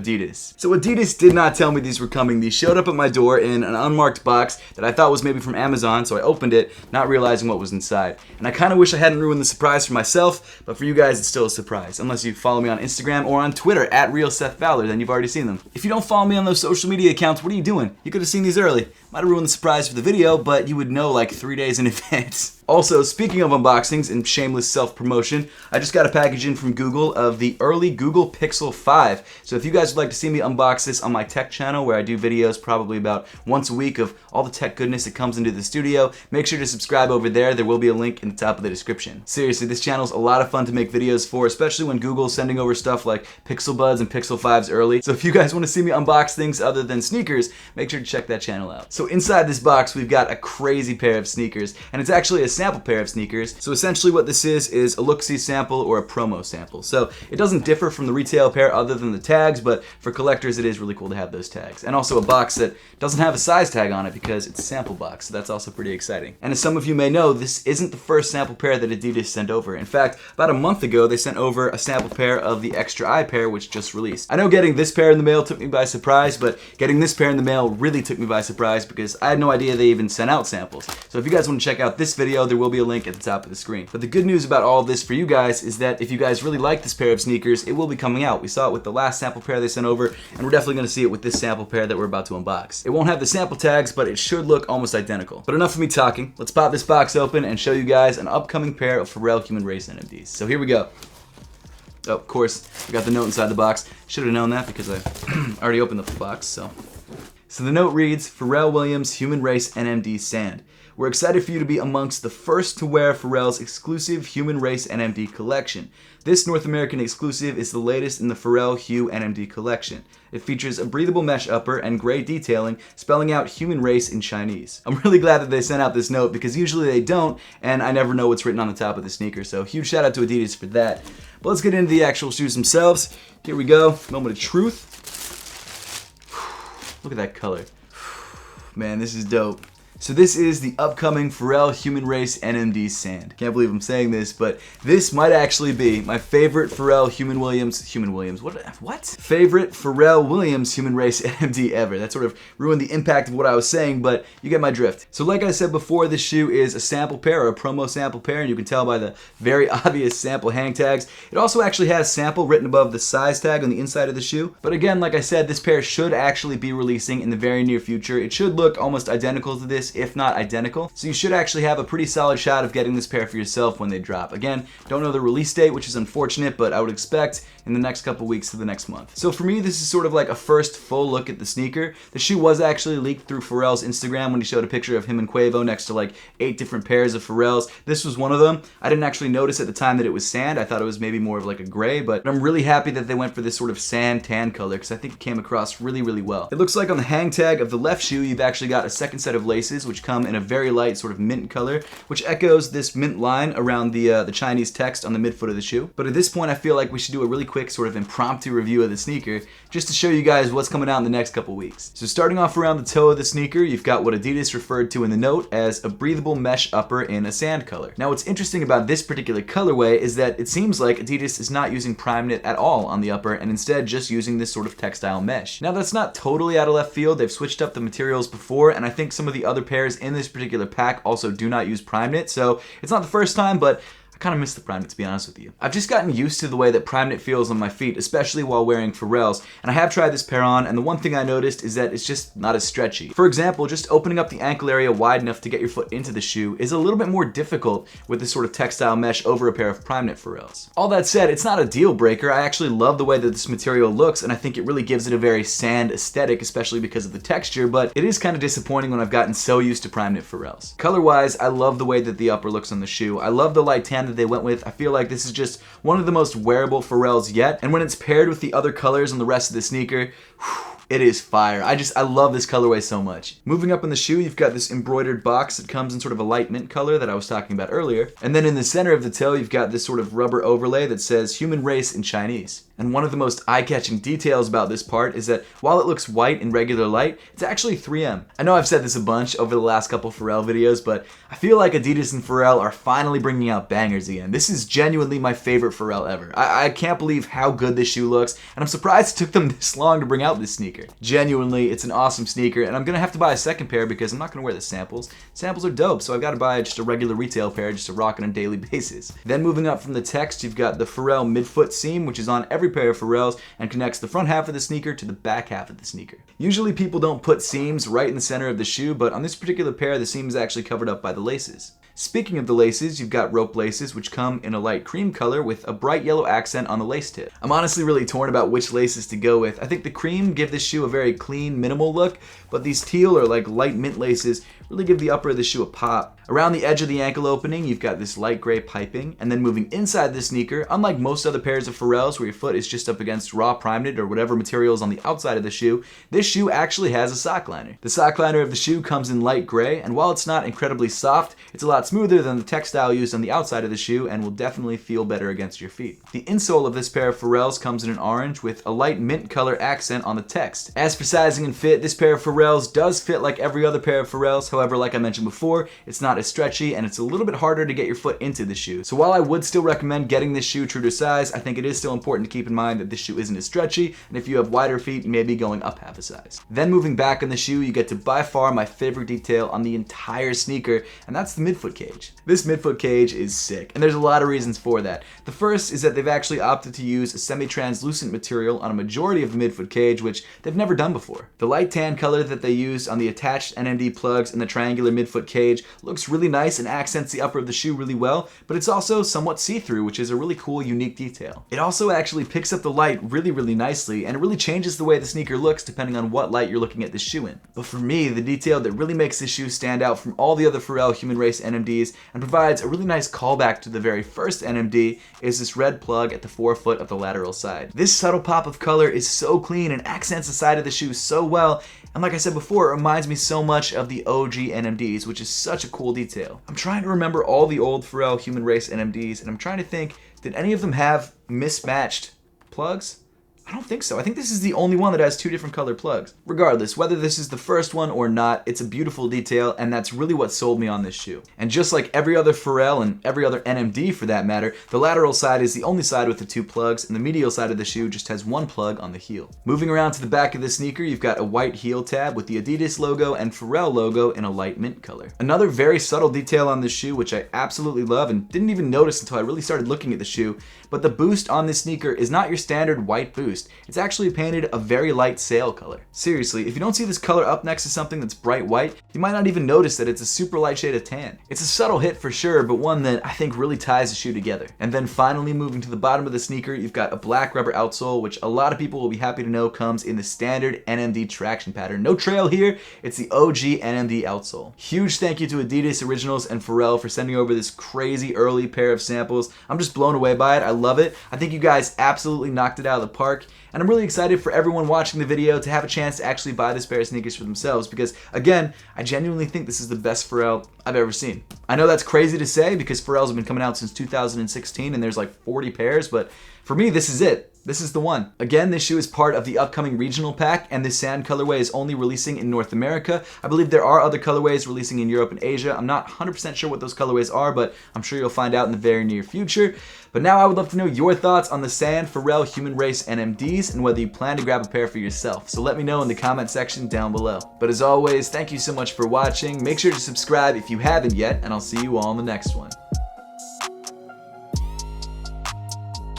Adidas. So Adidas did not tell me these were coming. These showed up at my door in an unmarked box that I thought was maybe from Amazon, so I opened it, not realizing what was inside. And I kind of wish I hadn't ruined the surprise for myself, but for you guys, it's still a surprise. Unless you follow me on Instagram or on Twitter, @RealSethFowler, then you've already seen them. If you don't follow me on those social media accounts, what are you doing? You could have seen these early. Might have ruined the surprise for the video, but you would know like 3 days in advance. Also, speaking of unboxings and shameless self-promotion, I just got a package in from Google of the early Google Pixel 5. So if you guys would like to see me unbox this on my tech channel, where I do videos probably about once a week of all the tech goodness that comes into the studio, make sure to subscribe over there. There will be a link in the top of the description. Seriously, this channel's a lot of fun to make videos for, especially when Google's sending over stuff like Pixel Buds and Pixel 5s early. So if you guys want to see me unbox things other than sneakers, make sure to check that channel out. So inside this box, we've got a crazy pair of sneakers, and it's actually a sample pair of sneakers. So essentially what this is a look-see sample or a promo sample. So it doesn't differ from the retail pair other than the tags, but for collectors it is really cool to have those tags. And also a box that doesn't have a size tag on it because it's a sample box, so that's also pretty exciting. And as some of you may know, this isn't the first sample pair that Adidas sent over. In fact, about a month ago they sent over a sample pair of the Extra I pair, which just released. I know getting this pair in the mail took me by surprise, but getting this pair in the mail really took me by surprise because I had no idea they even sent out samples. So if you guys want to check out this video, there will be a link at the top of the screen. But the good news about all of this for you guys is that if you guys really like this pair of sneakers, it will be coming out. We saw it with the last sample pair they sent over, and we're definitely going to see it with this sample pair that we're about to unbox. It won't have the sample tags, but it should look almost identical. But enough of me talking. Let's pop this box open and show you guys an upcoming pair of Pharrell Human Race NMDs. So here we go. Oh, of course, we got the note inside the box. Should have known that because I already opened up the box, so the note reads, Pharrell Williams Human Race NMD Sand. We're excited for you to be amongst the first to wear Pharrell's exclusive Human Race NMD collection. This North American exclusive is the latest in the Pharrell Hue NMD collection. It features a breathable mesh upper and gray detailing, spelling out Human Race in Chinese. I'm really glad that they sent out this note because usually they don't, and I never know what's written on the top of the sneaker, so huge shout out to Adidas for that. But let's get into the actual shoes themselves. Here we go, moment of truth. Look at that color. Man, this is dope. So this is the upcoming Pharrell Human Race NMD Sand. Can't believe I'm saying this, but this might actually be my favorite Pharrell favorite Pharrell Williams Human Race NMD ever. That sort of ruined the impact of what I was saying, but you get my drift. So like I said before, this shoe is a sample pair or a promo sample pair, and you can tell by the very obvious sample hang tags. It also actually has sample written above the size tag on the inside of the shoe. But again, like I said, this pair should actually be releasing in the very near future. It should look almost identical to this, if not identical. So you should actually have a pretty solid shot of getting this pair for yourself when they drop. Again, don't know the release date, which is unfortunate, but I would expect in the next couple weeks to the next month. So for me, this is sort of like a first full look at the sneaker. The shoe was actually leaked through Pharrell's Instagram when he showed a picture of him and Quavo next to like 8 different pairs of Pharrell's. This was one of them. I didn't actually notice at the time that it was sand. I thought it was maybe more of like a gray, but I'm really happy that they went for this sort of sand tan color because I think it came across really, really well. It looks like on the hang tag of the left shoe, you've actually got a second set of laces, which come in a very light sort of mint color, which echoes this mint line around the Chinese text on the midfoot of the shoe. But at this point, I feel like we should do a really quick sort of impromptu review of the sneaker, just to show you guys what's coming out in the next couple weeks. So starting off around the toe of the sneaker, you've got what Adidas referred to in the note as a breathable mesh upper in a sand color. Now what's interesting about this particular colorway is that it seems like Adidas is not using prime knit at all on the upper and instead just using this sort of textile mesh. Now that's not totally out of left field. They've switched up the materials before, and I think some of the other pairs in this particular pack also do not use prime knit, so it's not the first time, but kind of miss the prime knit, to be honest with you. I've just gotten used to the way that prime knit feels on my feet, especially while wearing Pharrell's, and I have tried this pair on, and the one thing I noticed is that it's just not as stretchy. For example, just opening up the ankle area wide enough to get your foot into the shoe is a little bit more difficult with this sort of textile mesh over a pair of prime knit Pharrell's. All that said, it's not a deal breaker. I actually love the way that this material looks, and I think it really gives it a very sand aesthetic, especially because of the texture, but it is kind of disappointing when I've gotten so used to prime knit Pharrell's. Color-wise, I love the way that the upper looks on the shoe. I love the light tan that they went with. I feel like this is just one of the most wearable Pharrell's yet, and when it's paired with the other colors on the rest of the sneaker, it is fire. I love this colorway so much. Moving up on the shoe, you've got this embroidered box that comes in sort of a light mint color that I was talking about earlier. And then in the center of the toe, you've got this sort of rubber overlay that says Human Race in Chinese. And one of the most eye-catching details about this part is that while it looks white in regular light, it's actually 3M. I know I've said this a bunch over the last couple Pharrell videos, but I feel like Adidas and Pharrell are finally bringing out bangers again. This is genuinely my favorite Pharrell ever. I can't believe how good this shoe looks, and I'm surprised it took them this long to bring out this sneaker. Genuinely, it's an awesome sneaker, and I'm gonna have to buy a second pair because I'm not gonna wear the samples. Samples are dope, so I've got to buy just a regular retail pair just to rock on a daily basis. Then moving up from the text, you've got the Pharrell midfoot seam, which is on every pair of Pharrells and connects the front half of the sneaker to the back half of the sneaker. Usually people don't put seams right in the center of the shoe, but on this particular pair, the seam is actually covered up by the laces. Speaking of the laces, you've got rope laces, which come in a light cream color with a bright yellow accent on the lace tip. I'm honestly really torn about which laces to go with. I think the cream give this shoe a very clean, minimal look, but these teal or like light mint laces really give the upper of the shoe a pop. Around the edge of the ankle opening, you've got this light gray piping, and then moving inside the sneaker, unlike most other pairs of Pharrells where your foot is just up against raw prime knit or whatever material is on the outside of the shoe, this shoe actually has a sock liner. The sock liner of the shoe comes in light gray, and while it's not incredibly soft, it's a lot smoother than the textile used on the outside of the shoe and will definitely feel better against your feet. The insole of this pair of Pharrells comes in an orange with a light mint color accent on the text. As for sizing and fit, this pair of Pharrells does fit like every other pair of Pharrells. However, like I mentioned before, it's not as stretchy and it's a little bit harder to get your foot into the shoe. So while I would still recommend getting this shoe true to size, I think it is still important to keep in mind that this shoe isn't as stretchy, and if you have wider feet, you may be going up half a size. Then moving back on the shoe, you get to by far my favorite detail on the entire sneaker, and that's the midfoot cage. This midfoot cage is sick, and there's a lot of reasons for that. The first is that they've actually opted to use a semi-translucent material on a majority of the midfoot cage, which they've never done before. The light tan color that they used on the attached NMD plugs in the triangular midfoot cage looks really nice and accents the upper of the shoe really well, but it's also somewhat see-through, which is a really cool, unique detail. It also actually picks up the light really, really nicely, and it really changes the way the sneaker looks depending on what light you're looking at the shoe in. But for me, the detail that really makes this shoe stand out from all the other Pharrell Human Race NMDs and provides a really nice callback to the very first NMD is this red plug at the forefoot of the lateral side. This subtle pop of color is so clean and accents the side of the shoe so well, and like I said before, it reminds me so much of the OG NMDs, which is such a cool detail. I'm trying to remember all the old Pharrell Human Race NMDs, and I'm trying to think, did any of them have mismatched plugs? I don't think so. I think this is the only one that has two different color plugs. Regardless, whether this is the first one or not, it's a beautiful detail, and that's really what sold me on this shoe. And just like every other Pharrell and every other NMD for that matter, the lateral side is the only side with the two plugs, and the medial side of the shoe just has one plug on the heel. Moving around to the back of the sneaker, you've got a white heel tab with the Adidas logo and Pharrell logo in a light mint color. Another very subtle detail on this shoe, which I absolutely love and didn't even notice until I really started looking at the shoe, but the boost on this sneaker is not your standard white boost. It's actually painted a very light sail color. Seriously, if you don't see this color up next to something that's bright white, you might not even notice that it's a super light shade of tan. It's a subtle hit for sure, but one that I think really ties the shoe together. And then finally moving to the bottom of the sneaker, you've got a black rubber outsole, which a lot of people will be happy to know comes in the standard NMD traction pattern. No trail here, it's the OG NMD outsole. Huge thank you to Adidas Originals and Pharrell for sending over this crazy early pair of samples. I'm just blown away by it. I love it. I think you guys absolutely knocked it out of the park, and I'm really excited for everyone watching the video to have a chance to actually buy this pair of sneakers for themselves because, again, I genuinely think this is the best Pharrell I've ever seen. I know that's crazy to say because Pharrells have been coming out since 2016 and there's like 40 pairs, but for me, this is it. This is the one. Again, this shoe is part of the upcoming regional pack, and this sand colorway is only releasing in North America. I believe there are other colorways releasing in Europe and Asia. I'm not 100% sure what those colorways are, but I'm sure you'll find out in the very near future. But now I would love to know your thoughts on the Sand Pharrell Human Race NMDs and whether you plan to grab a pair for yourself. So let me know in the comment section down below. But as always, thank you so much for watching. Make sure to subscribe if you haven't yet, and I'll see you all in the next one.